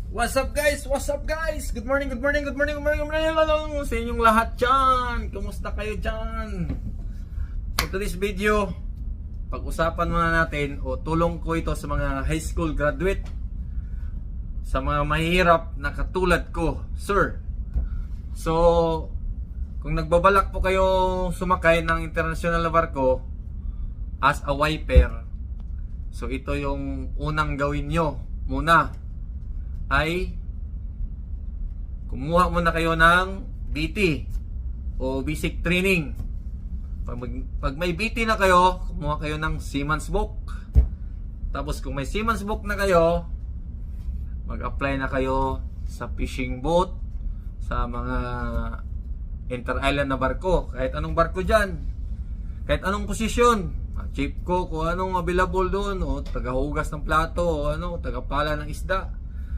What's up guys? What's up guys? Good morning, good morning, good morning, good morning, good morning sa inyong lahat dyan. Kumusta kayo dyan? For today's video, pag-usapan muna natin o tulong ko ito sa mga high school graduate, sa mga mahihirap na katulad ko, sir. So, kung nagbabalak po kayo sumakay ng international na barko as a wiper, so ito yung unang gawin nyo muna ay kumuha muna kayo ng BT o basic training. Pag may BT na kayo, kumuha kayo ng seaman's book. Tapos kung may seaman's book na kayo, mag-apply na kayo sa fishing boat, sa mga inter-island na barko, kahit anong barko dyan, kahit anong posisyon, chief ko, kung anong available doon, o tagahugas ng plato, o ano, tagapala ng isda.